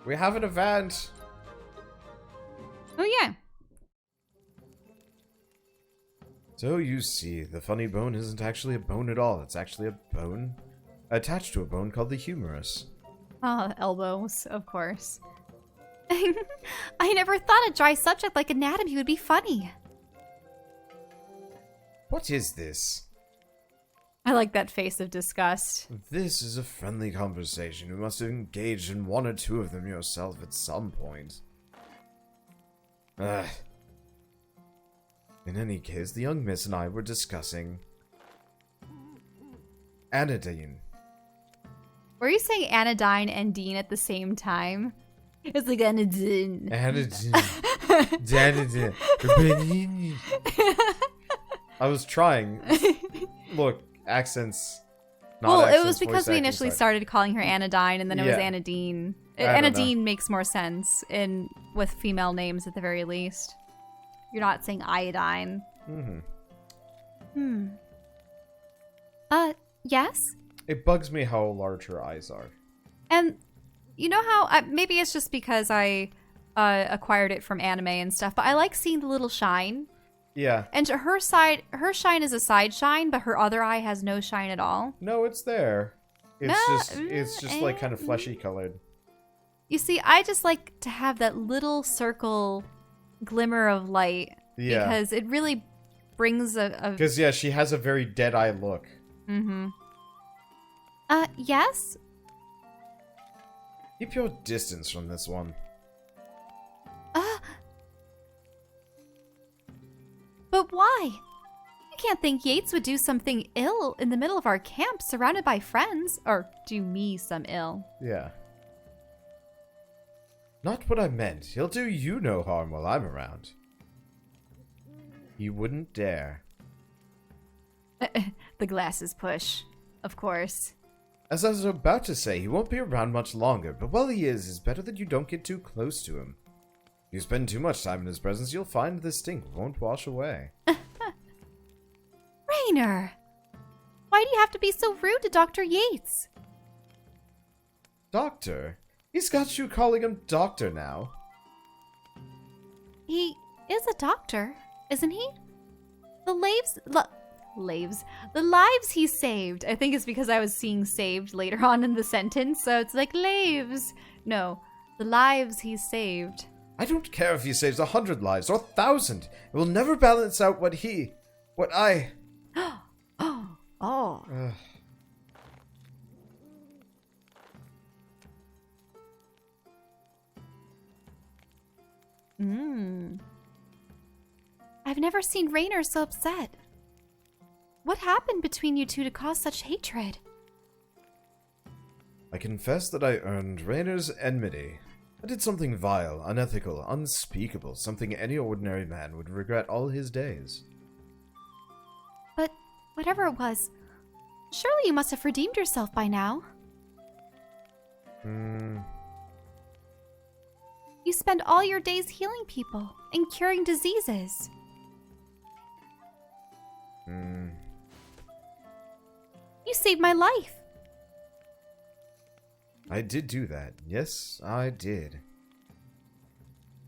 We have an event. Oh, yeah. So you see, the funny bone isn't actually a bone at all. It's actually a bone attached to a bone called the humerus. Oh, elbows, of course. I never thought a dry subject like anatomy would be funny. What is this? I like that face of disgust. This is a friendly conversation. You must have engaged in one or two of them yourself at some point. Ugh. In any case, the young miss and I were discussing anodyne. Were you saying anodyne and Dean at the same time? It's like anodyne. Anodyne. Anodyne. I was trying. Look, accents. Well, accents, it was because we initially started calling her anodyne, and then it was anodyne. Anodyne makes more sense with female names at the very least. You're not saying iodine. Yes? It bugs me how large her eyes are. And you know how, maybe it's just because I acquired it from anime and stuff, but I like seeing the little shine. Yeah. And her shine is a side shine, but her other eye has no shine at all. No, it's there. It's just like kind of fleshy colored. You see, I just like to have that little circle glimmer of light. Yeah. Because it really brings a... Because, yeah, she has a very dead-eye look. Mm-hmm. Yes? Keep your distance from this one. But why? I can't think Yates would do something ill in the middle of our camp, surrounded by friends. Or do me some ill. Yeah. Not what I meant. He'll do you no harm while I'm around. He wouldn't dare. The glasses push. Of course. As I was about to say, he won't be around much longer, but while he is, it's better that you don't get too close to him. If you spend too much time in his presence, you'll find the stink won't wash away. Rainer! Why do you have to be so rude to Dr. Yates? Doctor? He's got you calling him doctor now. He is a doctor, isn't he? The lives he saved. I think it's because I was seeing saved later on in the sentence, so it's like lives. No, the lives he saved. I don't care if he saves 100 lives or 1,000. It will never balance out what I... Oh. I've never seen Rainer so upset. What happened between you two to cause such hatred? I confess that I earned Rainer's enmity. I did something vile, unethical, unspeakable, something any ordinary man would regret all his days. But whatever it was, surely you must have redeemed yourself by now. You spend all your days healing people and curing diseases. You saved my life. I did do that. Yes, I did.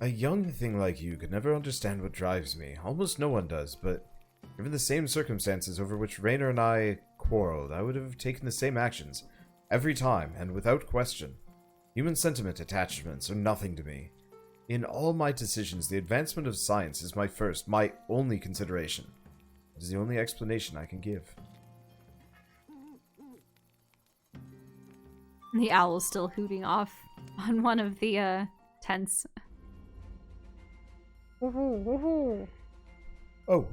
A young thing like you could never understand what drives me. Almost no one does, but given the same circumstances over which Rainer and I quarreled, I would have taken the same actions every time and without question. Human sentiment attachments are nothing to me. In all my decisions, the advancement of science is my only consideration. It is the only explanation I can give. The owl's still hooting off on one of the tents. Oh,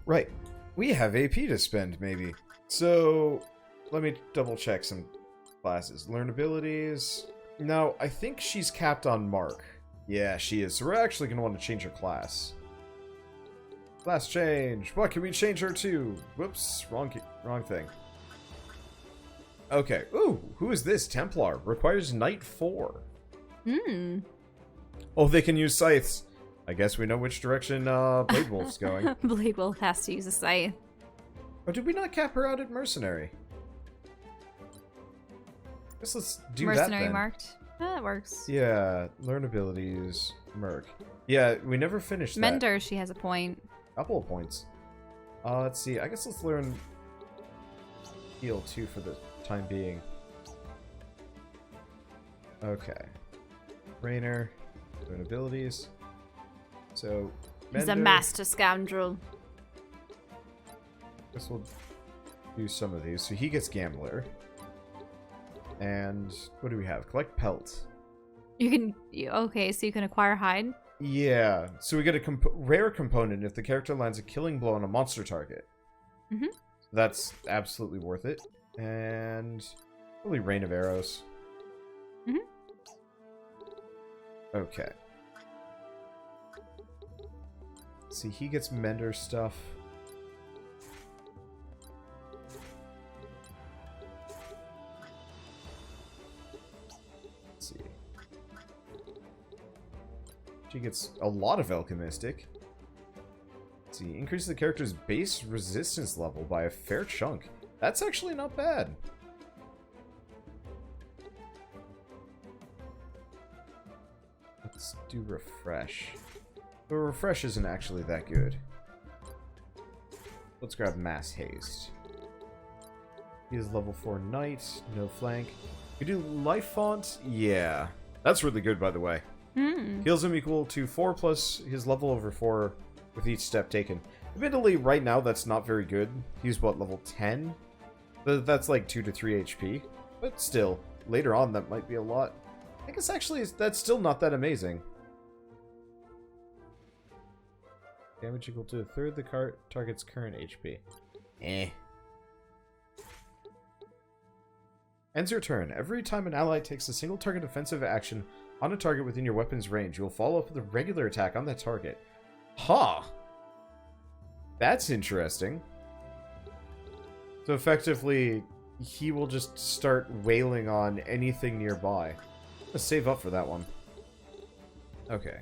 right. We have AP to spend, maybe. So, let me double check some classes. Learn abilities. No, I think she's capped on Mark. Yeah, she is. So we're actually going to want to change her class. Class change. What can we change her to? Whoops, wrong thing. Okay. Ooh, who is this? Templar. Requires Knight 4. Oh, they can use scythes. I guess we know which direction Blade Wolf's going. Blade Wolf has to use a scythe. Or did we not cap her out at Mercenary? Guess let's do Mercenary that then. marked. That works. Yeah, learn abilities, Merc. Yeah, we never finished that. Mender, she has a point. Couple of points. Let's see. I guess let's learn heal too for the time being. Okay. Rainer, learn abilities. So, He's a Mender, master scoundrel. guess we'll do some of these. So he gets Gambler. And what do we have? Collect Pelt. You can... Okay, so you can acquire hide? Yeah. So we get a rare component if the character lands a killing blow on a monster target. Mm-hmm. That's absolutely worth it. And probably Rain of Arrows. Mm-hmm. Okay. See, he gets Mender stuff. Let's see. She gets a lot of Alchemistic. Let's see, increase the character's base resistance level by a fair chunk. That's actually not bad. Let's do Refresh. But Refresh isn't actually that good. Let's grab Mass Haste. He is level 4 Knight, no flank. We do Life Font? Yeah. That's really good, by the way. Heals him equal to 4 plus his level over 4 with each step taken. Admittedly, right now, that's not very good. He's, what, level 10? That's like 2 to 3 HP. But still, later on, that might be a lot. I guess actually, that's still not that amazing. Damage equal to a third the target's current HP. Eh. Ends your turn. Every time an ally takes a single target offensive action on a target within your weapon's range, you will follow up with a regular attack on that target. Huh. That's interesting. So effectively, he will just start wailing on anything nearby. Let's save up for that one. Okay.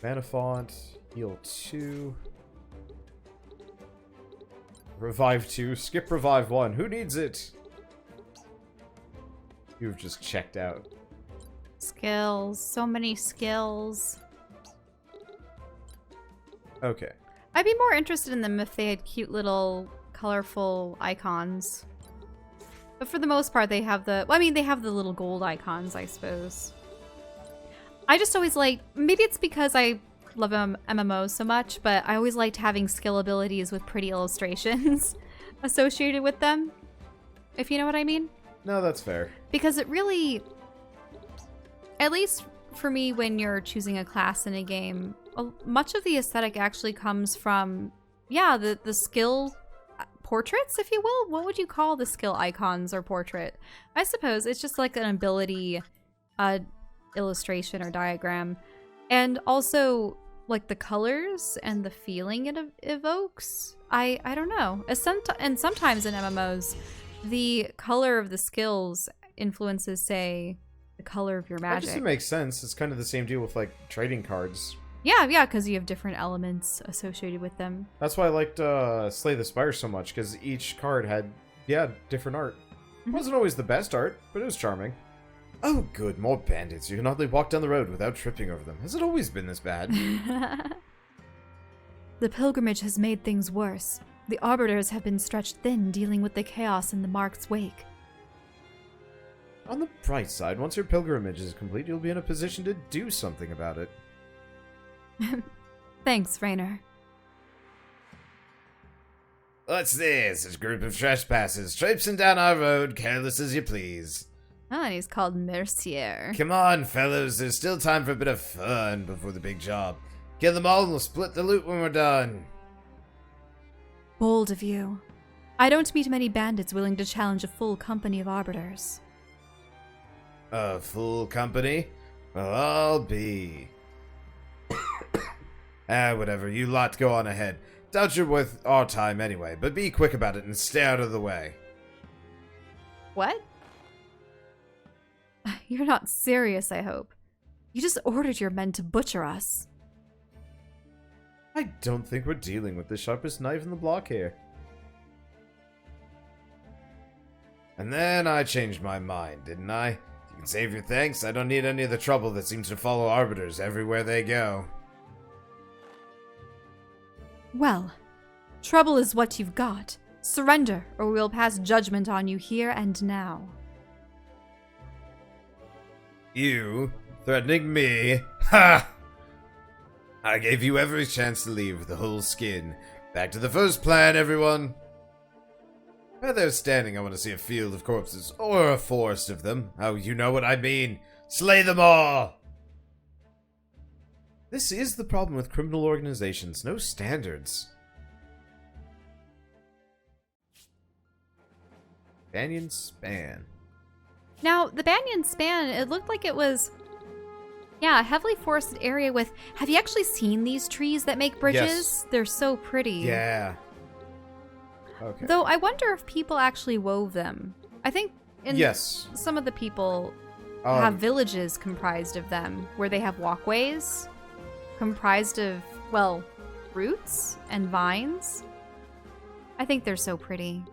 Mana Font, heal 2. Revive 2, skip revive 1. Who needs it? You've just checked out. Skills. So many skills. Okay. I'd be more interested in them if they had cute little colorful icons. But for the most part, they have the... Well, I mean, they have the little gold icons, I suppose. I just always like... Maybe it's because I love MMOs so much, but I always liked having skill abilities with pretty illustrations associated with them. If you know what I mean? No, that's fair. Because it really... At least for me, when you're choosing a class in a game, much of the aesthetic actually comes from, yeah, the skill... portraits, if you will? What would you call the skill icons or portrait? I suppose it's just like an ability illustration or diagram. And also, like, the colors and the feeling it evokes. I don't know. And sometimes in MMOs, the color of the skills influences, say, the color of your magic. I guess it makes sense. It's kind of the same deal with, like, trading cards. Yeah, because you have different elements associated with them. That's why I liked Slay the Spire so much, because each card had, yeah, different art. It wasn't always the best art, but it was charming. Oh good, more bandits. You can hardly walk down the road without tripping over them. Has it always been this bad? The pilgrimage has made things worse. The Arbiters have been stretched thin dealing with the chaos in the Mark's wake. On the bright side, once your pilgrimage is complete, you'll be in a position to do something about it. Thanks, Rainer. What's this? A group of trespassers traipsing down our road, careless as you please. Oh, and he's called Mercier. Come on, fellows, there's still time for a bit of fun before the big job. Kill them all and we'll split the loot when we're done. Bold of you. I don't meet many bandits willing to challenge a full company of Arbiters. A full company? Well, I'll be... whatever, you lot go on ahead. Doubt you're worth our time anyway, but be quick about it and stay out of the way. What? You're not serious, I hope. You just ordered your men to butcher us. I don't think we're dealing with the sharpest knife in the block here. And then I changed my mind, didn't I? You Save your thanks. I don't need any of the trouble that seems to follow Arbiters everywhere they go. Well, trouble is what you've got. Surrender, or we'll pass judgment on you here and now. You? Threatening me? Ha! I gave you every chance to leave with the whole skin. Back to the first plan, everyone! Where they're standing, I want to see a field of corpses, or a forest of them. Oh, you know what I mean. Slay them all! This is the problem with criminal organizations. No standards. Banyan Span. Now, the Banyan Span, it looked like it was, yeah, a heavily forested area with... Have you actually seen these trees that make bridges? Yes. They're so pretty. Yeah. Okay. Though I wonder if people actually wove them. I think Yes. some of the people have villages comprised of them, where they have walkways comprised of, well, roots and vines. I think they're so pretty.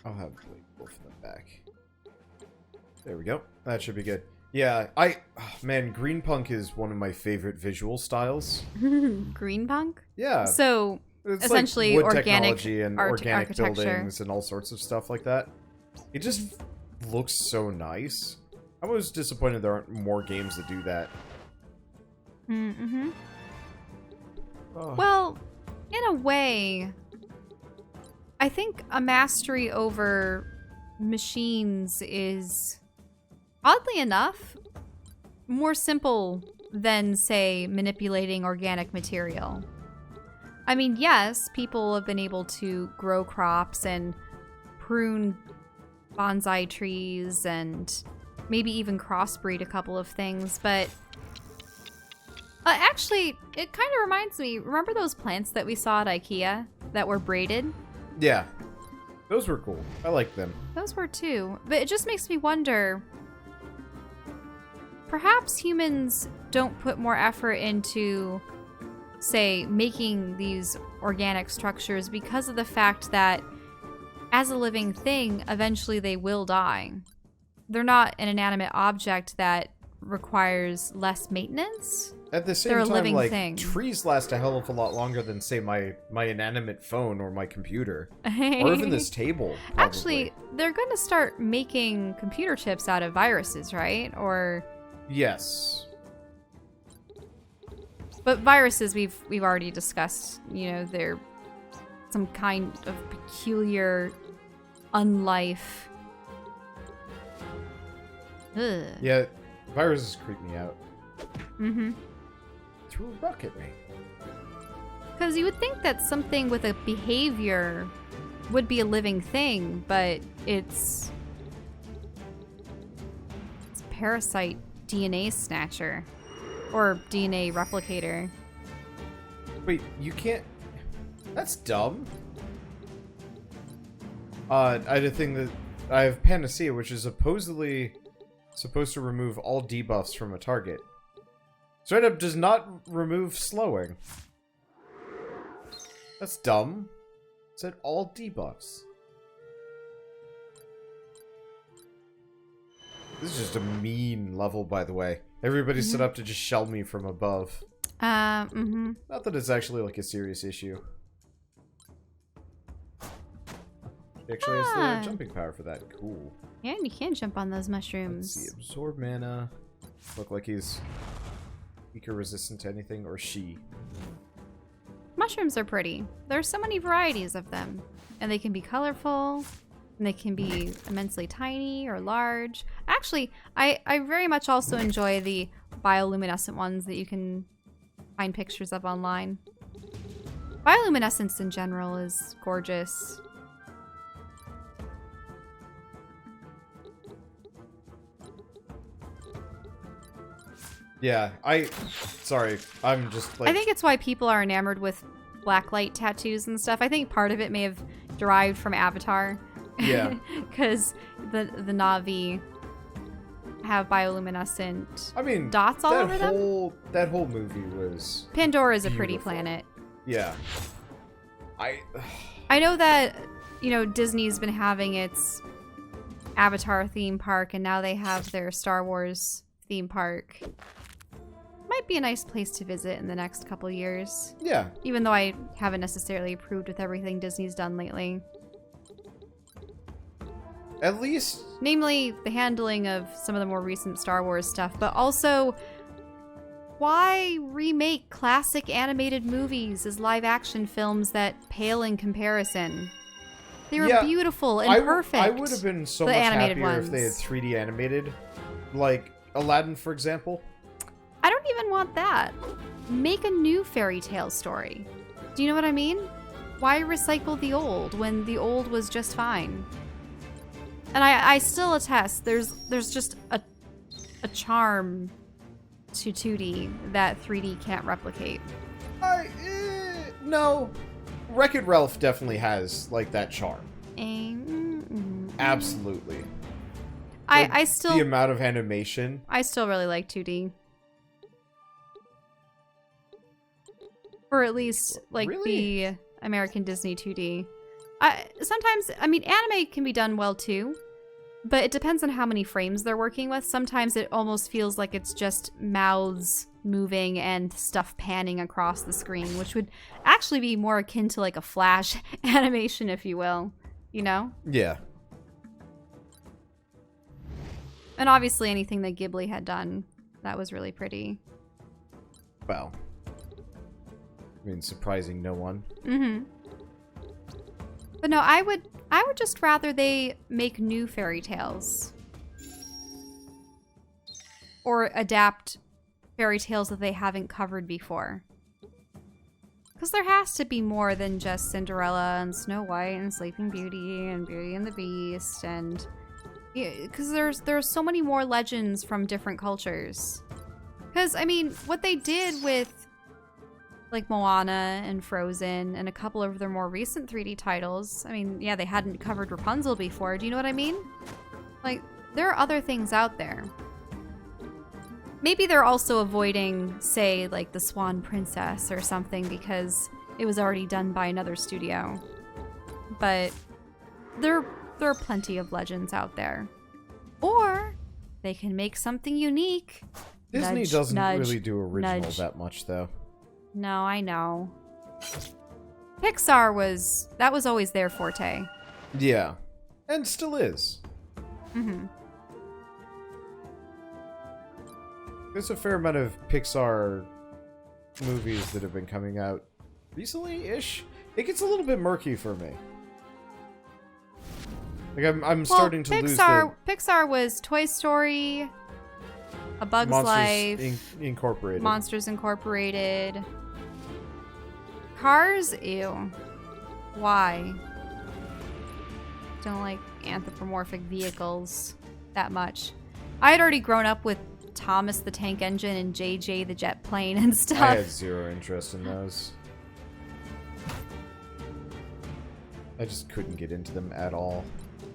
I'll have both of them back. There we go. That should be good. Yeah, man, green punk is one of my favorite visual styles. Green punk? Yeah. So, It's essentially like wood organic technology and organic buildings and all sorts of stuff like that. It just looks so nice. I was disappointed there aren't more games that do that. Mm-hmm. Oh. Well, in a way, I think a mastery over machines is, oddly enough, more simple than, say, manipulating organic material. I mean, yes, people have been able to grow crops and prune bonsai trees and maybe even crossbreed a couple of things, but actually, it kind of reminds me, remember those plants that we saw at IKEA that were braided? Yeah. Those were cool. I liked them. Those were too, but it just makes me wonder, perhaps humans don't put more effort into, say, making these organic structures because of the fact that as a living thing, eventually they will die. They're not an inanimate object that requires less maintenance. At the same They're a time, living like, thing. trees last a hell of a lot longer than, say, my inanimate phone or my computer. Or even this table, probably. Actually, they're going to start making computer chips out of viruses, right? Or... Yes. But viruses, we've already discussed. You know, they're some kind of peculiar unlife. Ugh. Yeah, viruses creep me out. Mm-hmm. Threw a rock at me. Because you would think that something with a behavior would be a living thing, but it's parasite DNA snatcher. Or DNA replicator. Wait, you can't... That's dumb. I had a thing that... I have Panacea, which is supposedly supposed to remove all debuffs from a target. Straight up does not remove slowing. That's dumb. It said all debuffs. This is just a mean level, by the way. Everybody set up to just shell me from above. Mm-hmm. Not that it's actually, like, a serious issue. She actually has the jumping power for that. Cool. Yeah, and you can jump on those mushrooms. Let's see. Absorb mana. Look like he's weaker resistant to anything, or she. Mushrooms are pretty. There's so many varieties of them. And they can be colorful. And they can be immensely tiny or large. Actually, I very much also enjoy the bioluminescent ones that you can find pictures of online. Bioluminescence in general is gorgeous. Yeah, sorry, I'm just like... I think it's why people are enamored with blacklight tattoos and stuff. I think part of it may have derived from Avatar. Yeah. Because the Na'vi have bioluminescent dots all over them. That whole movie was Pandora is a beautiful. pretty planet. Yeah. I know that, you know, Disney's been having its Avatar theme park, and now they have their Star Wars theme park. Might be a nice place to visit in the next couple years. Yeah. Even though I haven't necessarily approved with everything Disney's done lately. At least... Namely, the handling of some of the more recent Star Wars stuff, but also, why remake classic animated movies as live-action films that pale in comparison? They were beautiful and perfect. I would have been so much happier if they had 3D animated, like Aladdin, for example. I don't even want that. Make a new fairy tale story. Do you know what I mean? Why recycle the old when the old was just fine? And I still attest, there's just a charm to 2D that 3D can't replicate. No. Wreck-It Ralph definitely has, like, that charm. Absolutely. I still... The amount of animation. I still really like 2D. Or at least, like, the American Disney 2D. Sometimes, I mean, anime can be done well, too. But it depends on how many frames they're working with. Sometimes it almost feels like it's just mouths moving and stuff panning across the screen, which would actually be more akin to, like, a Flash animation, if you will. You know? Yeah. And obviously anything that Ghibli had done, that was really pretty. Well... I mean, surprising no one. Mm-hmm. But no, I would just rather they make new fairy tales. Or adapt fairy tales that they haven't covered before. Because there has to be more than just Cinderella and Snow White and Sleeping Beauty and Beauty and the Beast and... Because there's so many more legends from different cultures. Because, I mean, what they did with like Moana and Frozen and a couple of their more recent 3D titles. I mean, yeah, they hadn't covered Rapunzel before. Do you know what I mean? Like, there are other things out there. Maybe they're also avoiding, say, like the Swan Princess or something because it was already done by another studio. But there are plenty of legends out there. Or they can make something unique. Disney doesn't really do original that much, though. No, I know. Pixar was always their forte. Yeah. And still is. Mm-hmm. There's a fair amount of Pixar movies that have been coming out recently-ish. It gets a little bit murky for me. Like, I'm starting to lose the... Pixar was Toy Story, A Bug's Life, Incorporated. Monsters Incorporated. Cars? Ew. Why? Don't like anthropomorphic vehicles that much. I had already grown up with Thomas the Tank Engine and JJ the Jet Plane and stuff. I had zero interest in those. I just couldn't get into them at all.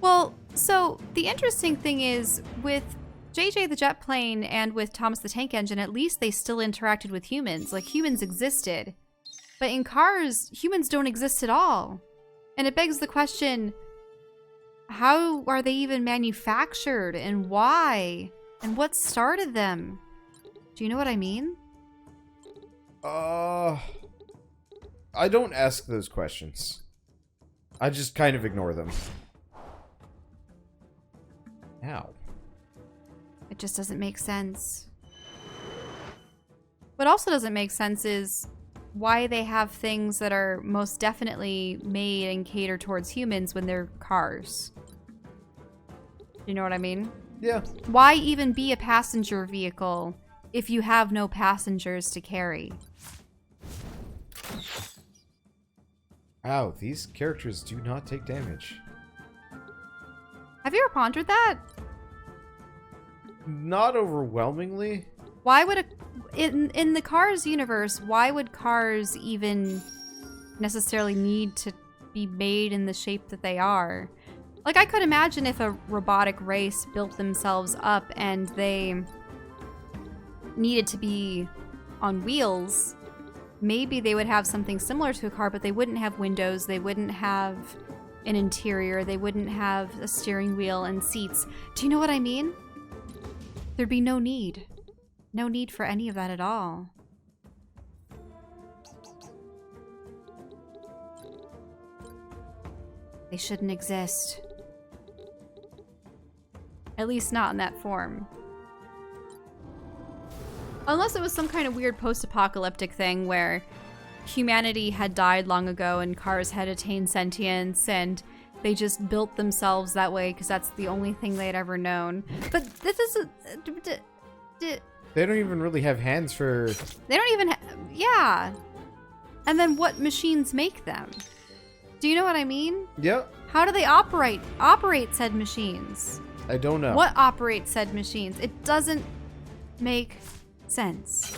Well, so the interesting thing is with JJ the Jet Plane and with Thomas the Tank Engine, at least they still interacted with humans. Like, humans existed. But in Cars, humans don't exist at all. And it begs the question, how are they even manufactured and why? And what started them? Do you know what I mean? I don't ask those questions. I just kind of ignore them. Ow. It just doesn't make sense. What also doesn't make sense is why they have things that are most definitely made and catered towards humans when they're cars. You know what I mean? Yeah. Why even be a passenger vehicle if you have no passengers to carry? Ow, these characters do not take damage. Have you ever pondered that? Not overwhelmingly. Why would in the Cars universe, why would cars even necessarily need to be made in the shape that they are? Like, I could imagine if a robotic race built themselves up and they needed to be on wheels, maybe they would have something similar to a car, but they wouldn't have windows, they wouldn't have an interior, they wouldn't have a steering wheel and seats. Do you know what I mean? There'd be no need. No need for any of that at all. They shouldn't exist. At least not in that form. Unless it was some kind of weird post-apocalyptic thing where humanity had died long ago and cars had attained sentience and they just built themselves that way because that's the only thing they'd ever known. But this is They don't even really have hands for... They don't even yeah. And then what machines make them? Do you know what I mean? Yep. How do they operate said machines? I don't know. What operates said machines? It doesn't make sense.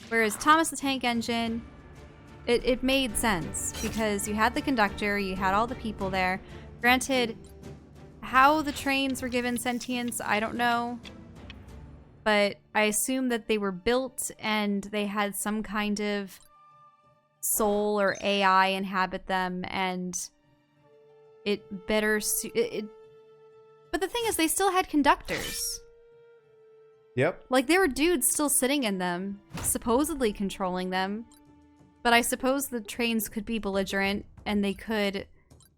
Whereas Thomas the Tank Engine, it made sense because you had the conductor, you had all the people there. Granted, how the trains were given sentience, I don't know. But I assume that they were built and they had some kind of soul or AI inhabit them, and it better but the thing is, they still had conductors. Yep. Like, there were dudes still sitting in them, supposedly controlling them. But I suppose the trains could be belligerent, and they could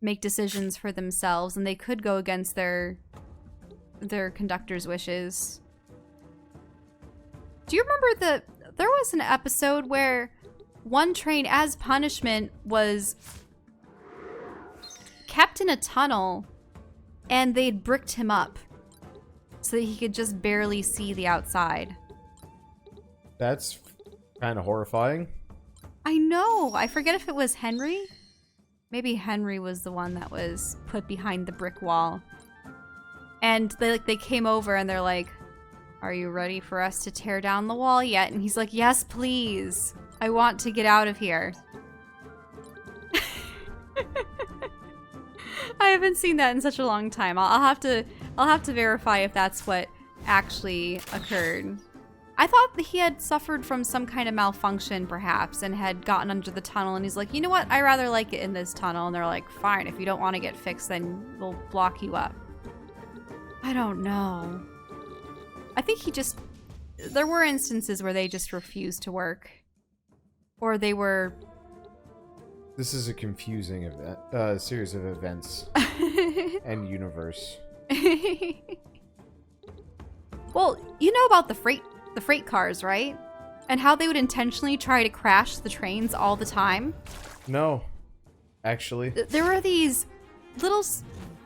make decisions for themselves, and they could go against their conductor's wishes. Do you remember there was an episode where one train, as punishment, was kept in a tunnel, and they'd bricked him up so that he could just barely see the outside. That's kind of horrifying. I know. I forget if it was Henry. Maybe Henry was the one that was put behind the brick wall. And they came over and they're like, "Are you ready for us to tear down the wall yet?" And he's like, "Yes, please. I want to get out of here." I haven't seen that in such a long time. I'll have to verify if that's what actually occurred. I thought that he had suffered from some kind of malfunction, perhaps, and had gotten under the tunnel, and he's like, "You know what? I rather like it in this tunnel." And they're like, "Fine, if you don't want to get fixed, then we'll block you up." I don't know. I think there were instances where they just refused to work. Or they were... This is a confusing series of events and universe. Well, you know about the freight cars, right? And how they would intentionally try to crash the trains all the time? No, actually. There were these little...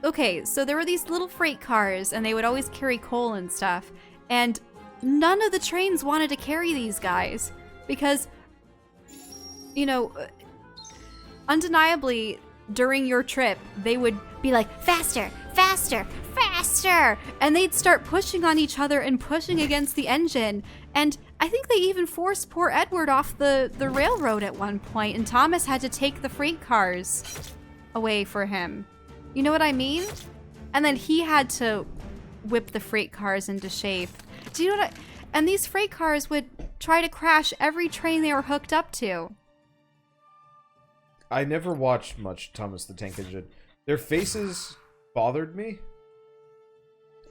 Okay, so there were these little freight cars, and they would always carry coal and stuff. And none of the trains wanted to carry these guys. Because, you know, undeniably, during your trip, they would be like, "Faster, faster, faster!" And they'd start pushing on each other and pushing against the engine. And I think they even forced poor Edward off the railroad at one point, and Thomas had to take the freight cars away for him. You know what I mean? And then he had to whip the freight cars into shape. Do you know what and these freight cars would try to crash every train they were hooked up to. I never watched much Thomas the Tank Engine. Their faces bothered me.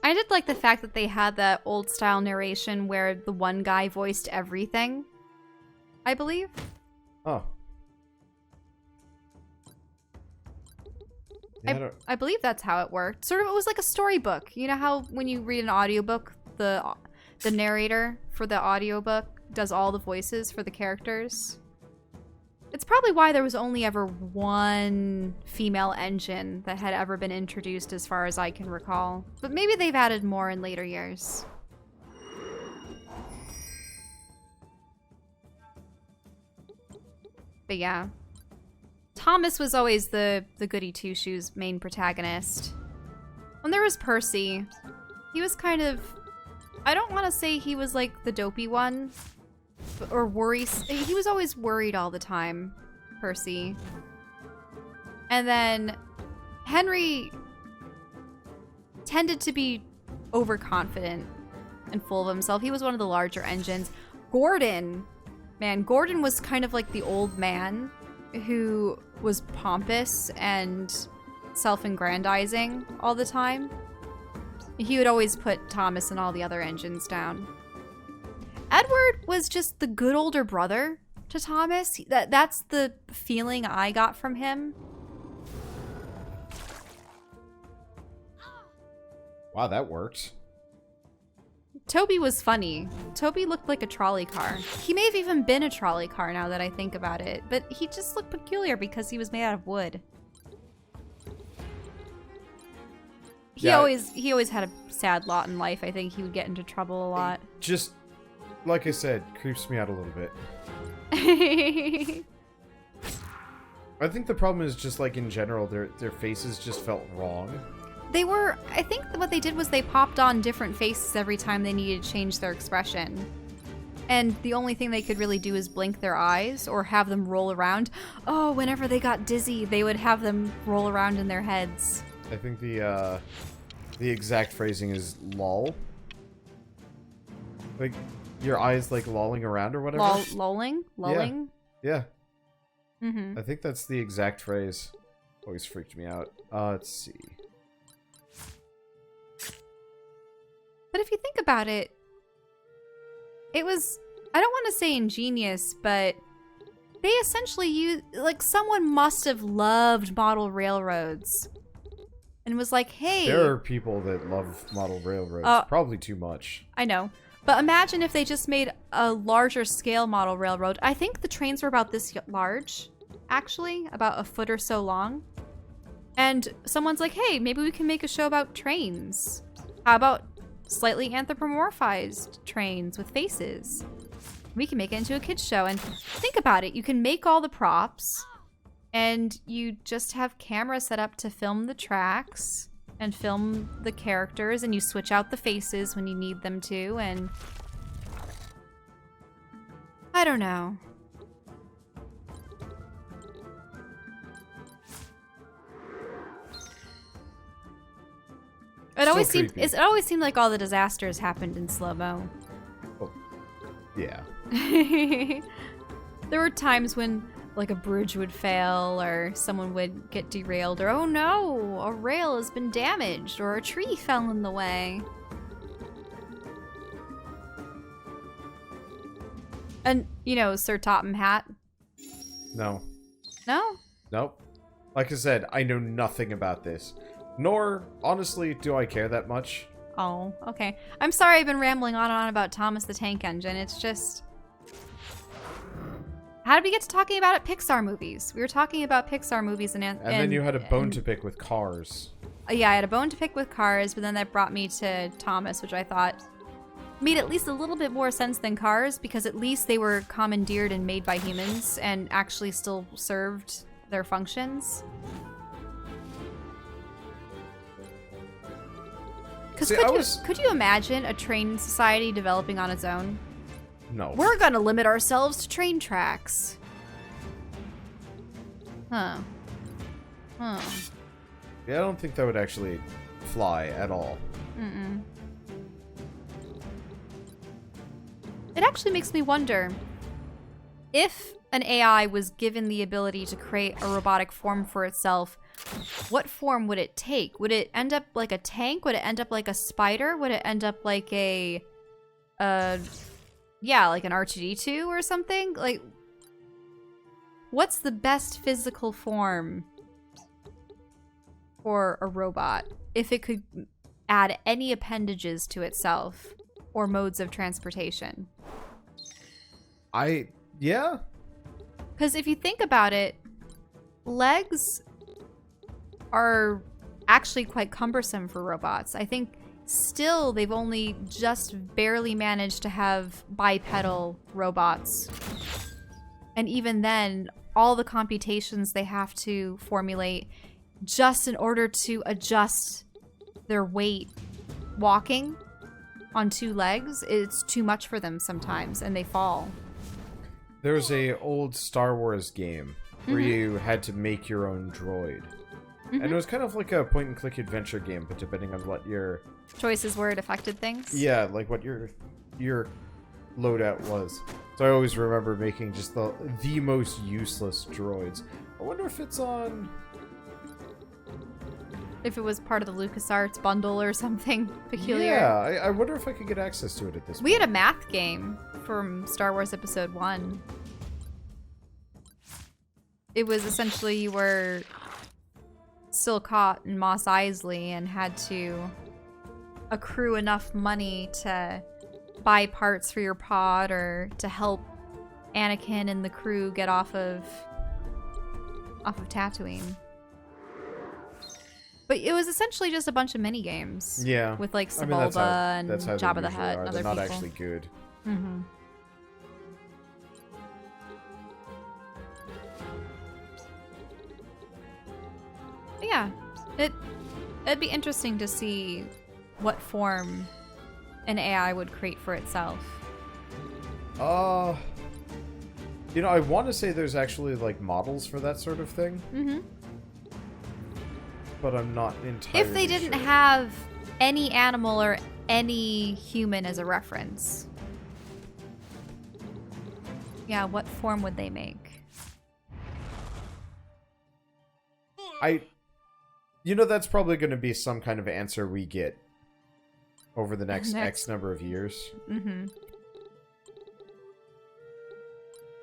I did like the fact that they had that old style narration where the one guy voiced everything, I believe. Oh. Yeah, I believe that's how it worked. Sort of, it was like a storybook. You know how when you read an audiobook, the narrator for the audiobook does all the voices for the characters? It's probably why there was only ever one female engine that had ever been introduced as far as I can recall. But maybe they've added more in later years. But yeah. Thomas was always the goody two-shoes main protagonist. When there was Percy, he was kind of... I don't want to say he was like the dopey one, or worry. He was always worried all the time, Percy. And then Henry tended to be overconfident and full of himself. He was one of the larger engines. Gordon, Man, Gordon was kind of like the old man who was pompous and self-aggrandizing all the time. He would always put Thomas and all the other engines down. Edward was just the good older brother to Thomas. That's the feeling I got from him. Wow, that worked. Toby was funny. Toby looked like a trolley car. He may have even been a trolley car now that I think about it, but he just looked peculiar because he was made out of wood. He always had a sad lot in life. I think he would get into trouble a lot. Just, like I said, creeps me out a little bit. I think the problem is just like in general, their faces just felt wrong. They were, I think what they did was they popped on different faces every time they needed to change their expression. And the only thing they could really do is blink their eyes or have them roll around. Oh, whenever they got dizzy, they would have them roll around in their heads. I think the exact phrasing is lol. Like, your eyes like lolling around or whatever. Lulling? Yeah. Mm-hmm. I think that's the exact phrase. Always freaked me out. Let's see. But if you think about it, it was, I don't want to say ingenious, but they essentially used, like, someone must have loved model railroads and was like, hey. There are people that love model railroads. Probably too much. I know. But imagine if they just made a larger scale model railroad. I think the trains were about this large, actually, about a foot or so long. And someone's like, hey, maybe we can make a show about trains. How about slightly anthropomorphized trains with faces? We can make it into a kids show. And think about it. You can make all the props and you just have cameras set up to film the tracks and film the characters, and you switch out the faces when you need them to, and I don't know. It always seemed like all the disasters happened in slow-mo. Oh, yeah. There were times when, like, a bridge would fail, or someone would get derailed, or, oh no, a rail has been damaged, or a tree fell in the way. And, you know, Sir Topham Hatt? No. No? Nope. Like I said, I know nothing about this. Nor, honestly, do I care that much. Oh, okay. I'm sorry I've been rambling on and on about Thomas the Tank Engine. It's just... How did we get to talking about it? Pixar movies. We were talking about Pixar movies and then you had a bone to pick with Cars. Yeah, I had a bone to pick with Cars, but then that brought me to Thomas, which I thought made at least a little bit more sense than Cars, because at least they were commandeered and made by humans and actually still served their functions. Because could you imagine a train society developing on its own? No. We're gonna limit ourselves to train tracks. Huh. Yeah, I don't think that would actually fly at all. Mm-mm. It actually makes me wonder if an AI was given the ability to create a robotic form for itself, what form would it take? Would it end up like a tank? Would it end up like a spider? Would it end up like a yeah, like an R2-D2 or something? Like, what's the best physical form for a robot if it could add any appendages to itself or modes of transportation? Yeah? Because if you think about it, legs are actually quite cumbersome for robots. I think still they've only just barely managed to have bipedal robots. And even then, all the computations they have to formulate just in order to adjust their weight walking on two legs, it's too much for them sometimes, and they fall. There's a old Star Wars game where you had to make your own droid. And it was kind of like a point-and-click adventure game, but depending on what your choices were, it affected things? Yeah, like what your loadout was. So I always remember making just the most useless droids. I wonder if it's on... If it was part of the LucasArts bundle or something peculiar. Yeah, I wonder if I could get access to it at this point. We had a math game from Star Wars Episode 1. It was essentially you were still caught in Mos Eisley and had to accrue enough money to buy parts for your pod or to help Anakin and the crew get off of Tatooine. But it was essentially just a bunch of mini games. Yeah. With like I mean, that's Sebulba and how Jabba they the usually Hutt are. and other They're not people. actually good. Mm-hmm. Yeah, it'd be interesting to see what form an AI would create for itself. You know, I want to say there's actually like models for that sort of thing. Mm-hmm. But I'm not entirely If they didn't sure. have any animal or any human as a reference. Yeah, what form would they make? You know, that's probably going to be some kind of answer we get over the next X number of years. Mm-hmm.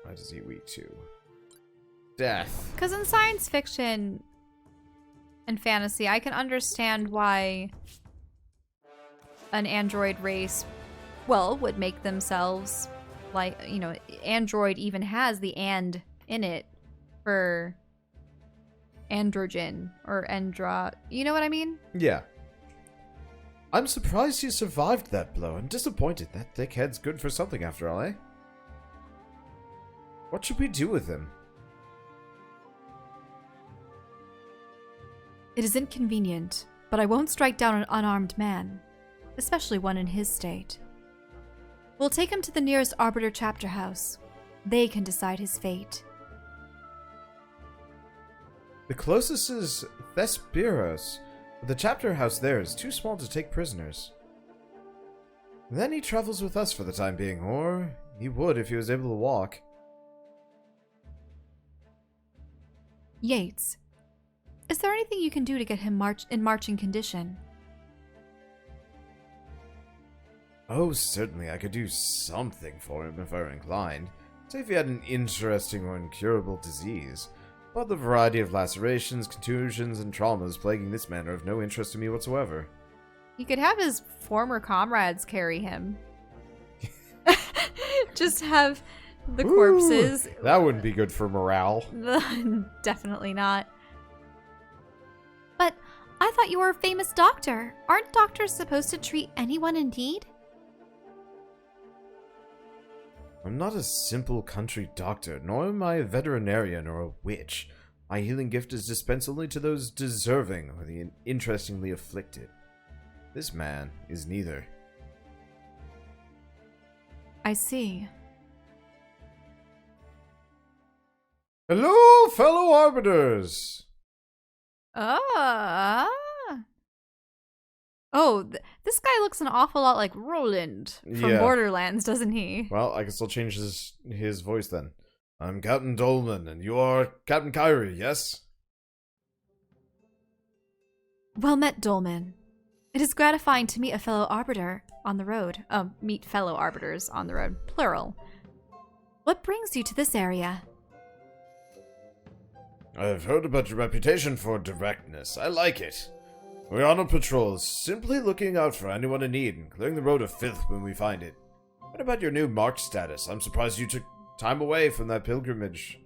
Why does he weak to? Death. Because in science fiction and fantasy, I can understand why an android race, well, would make themselves like, you know, android even has the and in it for androgen or you know what I mean? Yeah. I'm surprised you survived that blow and disappointed. That thick head's good for something after all, eh? What should we do with him? It is inconvenient, but I won't strike down an unarmed man, especially one in his state. We'll take him to the nearest Arbiter chapter house. They can decide his fate. The closest is Thespeiros, but the chapter house there is too small to take prisoners. Then he travels with us for the time being, or he would if he was able to walk. Yates, is there anything you can do to get him in marching condition? Oh, certainly I could do something for him if I were inclined. Say if he had an interesting or incurable disease. But the variety of lacerations, contusions, and traumas plaguing this man are of no interest to me whatsoever. He could have his former comrades carry him. Just have the corpses. Ooh, that wouldn't be good for morale. Definitely not. But I thought you were a famous doctor. Aren't doctors supposed to treat anyone in need? I'm not a simple country doctor, nor am I a veterinarian or a witch. My healing gift is dispensed only to those deserving or the interestingly afflicted. This man is neither. I see. Hello, fellow arbiters! This guy looks an awful lot like Roland from Yeah. Borderlands, doesn't he? Well, I can still change his voice then. I'm Captain Dolman, and you are Captain Kyrie, yes? Well met, Dolman. It is gratifying to meet a fellow arbiter on the road. Meet fellow arbiters on the road. Plural. What brings you to this area? I've heard about your reputation for directness. I like it. We're on a patrol, simply looking out for anyone in need and clearing the road of filth when we find it. What about your new marked status? I'm surprised you took time away from that pilgrimage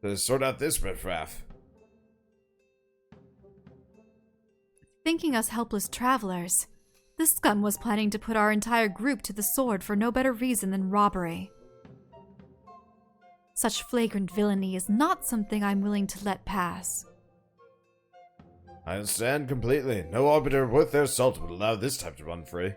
to sort out this riffraff. Thinking us helpless travelers, this scum was planning to put our entire group to the sword for no better reason than robbery. Such flagrant villainy is not something I'm willing to let pass. I understand completely. No arbiter worth their salt would allow this type to run free.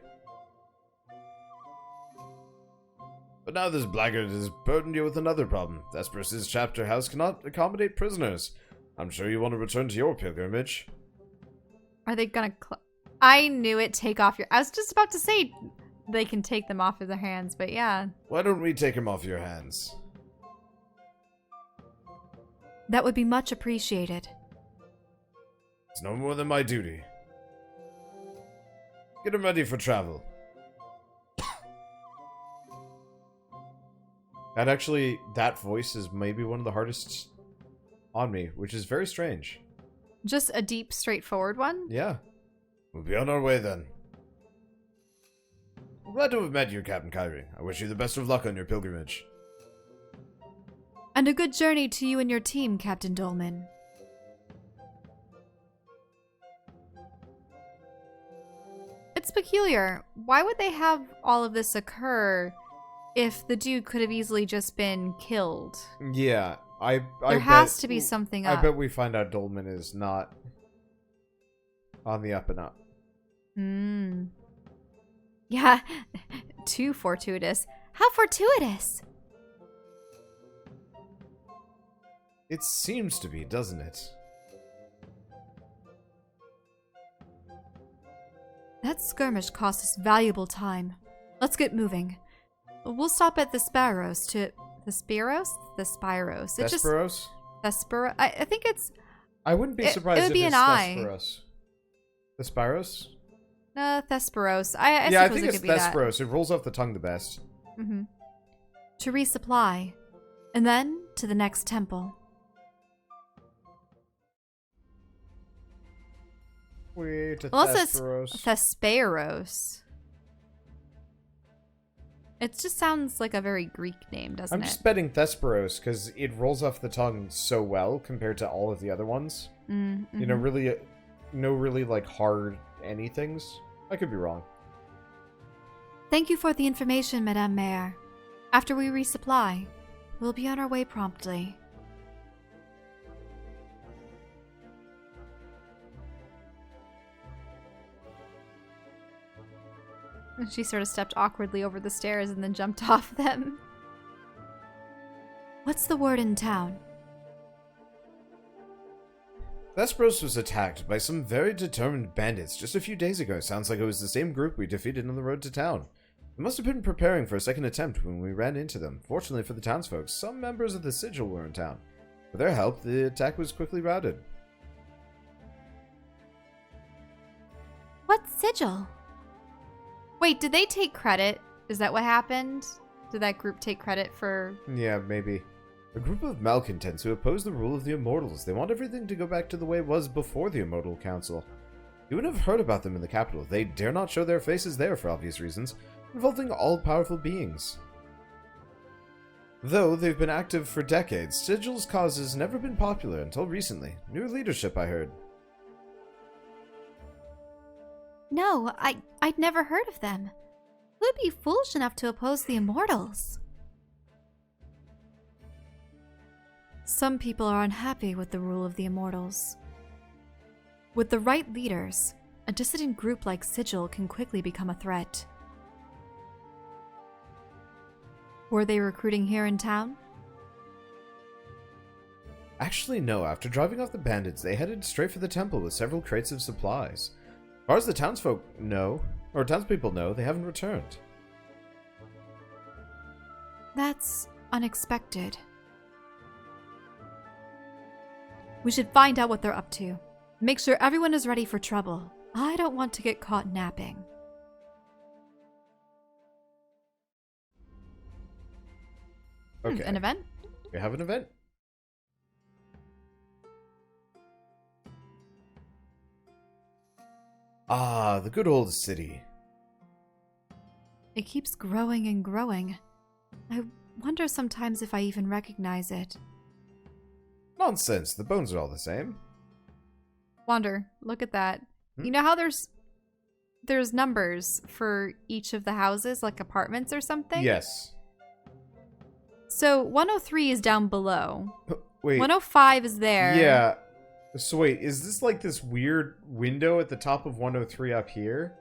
But now this blackguard has burdened you with another problem. Thespeiros' chapter house cannot accommodate prisoners. I'm sure you want to return to your pilgrimage. Are they gonna I knew it. Take off your... I was just about to say, they can take them off of their hands, but yeah. Why don't we take him off your hands? That would be much appreciated. It's no more than my duty. Get him ready for travel. And actually, that voice is maybe one of the hardest on me, which is very strange. Just a deep, straightforward one? Yeah. We'll be on our way then. I'm glad to have met you, Captain Kyrie. I wish you the best of luck on your pilgrimage. And a good journey to you and your team, Captain Dolman. It's peculiar. Why would they have all of this occur if the dude could have easily just been killed? Yeah, there has to be something up. I bet we find out Dolman is not on the up and up. Yeah, too fortuitous. How fortuitous? It seems to be, doesn't it? That skirmish cost us valuable time. Let's get moving. We'll stop at Thespeiros to... Thespeiros? Thespeiros. Thespeiros? Thespeiros. I think it's... I wouldn't be surprised it would if be it's an I. Thespeiros. Thespeiros? Thespeiros. I yeah, I suppose think it it's could be that. Thespeiros. It rolls off the tongue the best. Mm-hmm. To resupply. And then to the next temple. Wait, to Also, Thespeiros. it's Thespeiros. It just sounds like a very Greek name, doesn't I'm it? just betting Thespeiros because it rolls off the tongue so well compared to all of the other ones. Mm-hmm. You know, really, no really like hard anythings. I could be wrong. Thank you for the information, Madame Mayor. After we resupply, we'll be on our way promptly. She sort of stepped awkwardly over the stairs and then jumped off them. What's the word in town? Thespeiros was attacked by some very determined bandits just a few days ago. Sounds like it was the same group we defeated on the road to town. They must have been preparing for a second attempt when we ran into them. Fortunately for the townsfolk, some members of the Sigil were in town. With their help, the attack was quickly routed. What sigil? Wait, did they take credit? Is that what happened? Did that group take credit for... Yeah, maybe. A group of malcontents who oppose the rule of the Immortals. They want everything to go back to the way it was before the Immortal Council. You would have heard about them in the capital. They dare not show their faces there for obvious reasons, involving all-powerful beings. Though they've been active for decades, Sigil's cause has never been popular until recently. New leadership, I heard. No, I'd never heard of them. Who'd be foolish enough to oppose the Immortals? Some people are unhappy with the rule of the Immortals. With the right leaders, a dissident group like Sigil can quickly become a threat. Were they recruiting here in town? Actually, no. After driving off the bandits, they headed straight for the temple with several crates of supplies. As far as the townsfolk know, or townspeople know, they haven't returned. That's unexpected. We should find out what they're up to. Make sure everyone is ready for trouble. I don't want to get caught napping. Okay. An event? We have an event. Ah, the good old city. It keeps growing and growing. I wonder sometimes if I even recognize it. Nonsense, the bones are all the same. Wander, look at that. You know how there's numbers for each of the houses, like apartments or something? Yes. So 103 is down below. Wait. 105 is there. Yeah. So wait, is this like this weird window at the top of 103 up here?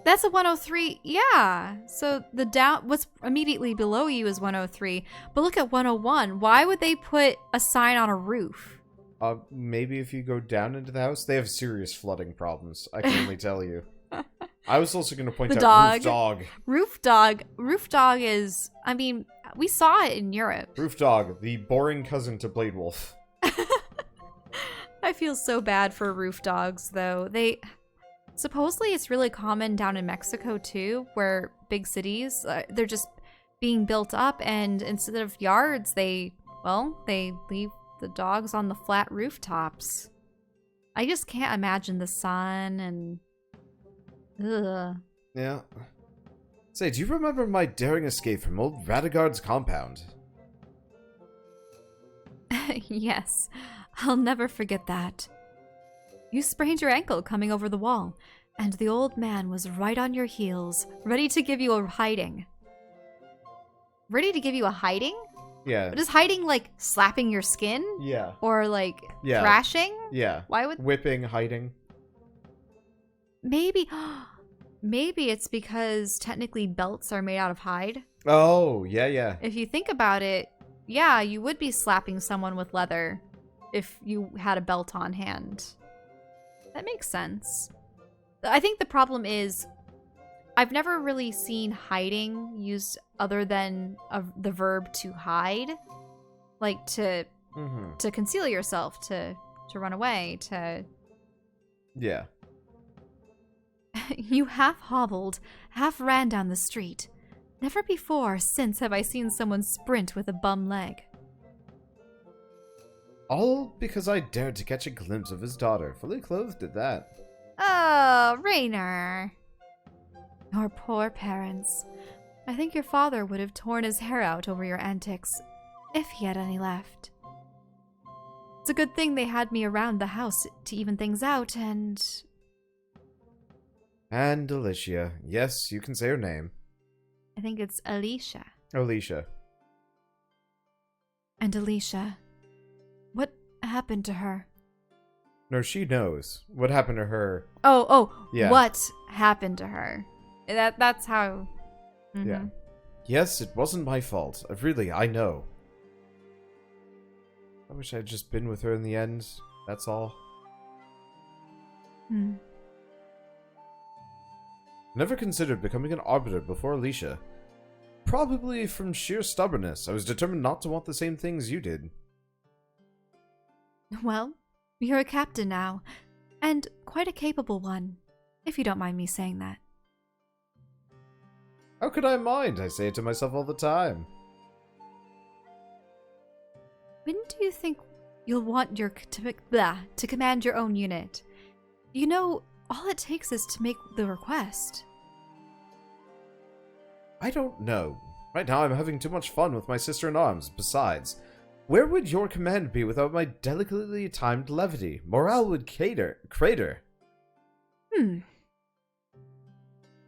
That's a 103. Yeah. So what's immediately below you is 103. But look at 101. Why would they put a sign on a roof? Maybe if you go down into the house, they have serious flooding problems. I can only tell you. I was also going to point The out dog. Roof Dog. Roof Dog is, I mean, we saw it in Europe. Roof Dog, the boring cousin to Blade Wolf. I feel so bad for roof dogs, though. Supposedly it's really common down in Mexico, too, where big cities, they're just being built up, and instead of yards, they leave the dogs on the flat rooftops. I just can't imagine the sun and... Ugh. Yeah. Say, do you remember my daring escape from old Radagard's compound? Yes, I'll never forget that. You sprained your ankle coming over the wall, and the old man was right on your heels, ready to give you a hiding. Ready to give you a hiding? Yeah. But is hiding like slapping your skin? Yeah. Or like Yeah. thrashing? Yeah. Why would... Whipping, hiding. Maybe it's because technically belts are made out of hide. Oh, yeah. If you think about it, yeah, you would be slapping someone with leather if you had a belt on hand. That makes sense. I think the problem is I've never really seen hiding used other than the verb to hide. Like to conceal yourself, to run away, to... Yeah. You half hobbled, half ran down the street. Never before or since have I seen someone sprint with a bum leg. All because I dared to catch a glimpse of his daughter, fully clothed at that. Oh, Raynor. Your poor parents. I think your father would have torn his hair out over your antics, if he had any left. It's a good thing they had me around the house to even things out, and... And Alicia. Yes, you can say her name. I think it's Alicia. Alicia. And Alicia. What happened to her? No, she knows. What happened to her? Yeah. What happened to her? That's how... Mm-hmm. Yeah. Yes, it wasn't my fault. I know. I wish I had just been with her in the end. That's all. Never considered becoming an arbiter before Alicia. Probably from sheer stubbornness. I was determined not to want the same things you did. Well, you're a captain now, and quite a capable one, if you don't mind me saying that. How could I mind? I say it to myself all the time. When do you think you'll want to command your own unit? You know, all it takes is to make the request. I don't know. Right now I'm having too much fun with my sister-in-arms. Besides, where would your command be without my delicately timed levity? Morale would crater.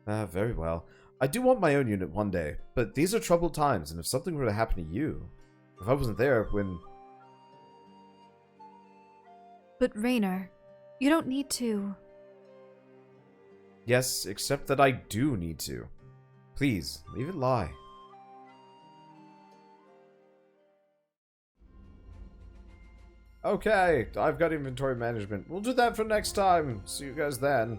Very well. I do want my own unit one day, but these are troubled times, and if something were to happen to you... If I wasn't there when... But Raynor, you don't need to... Yes, except that I do need to. Please, leave it lie. Okay, I've got inventory management. We'll do that for next time. See you guys then.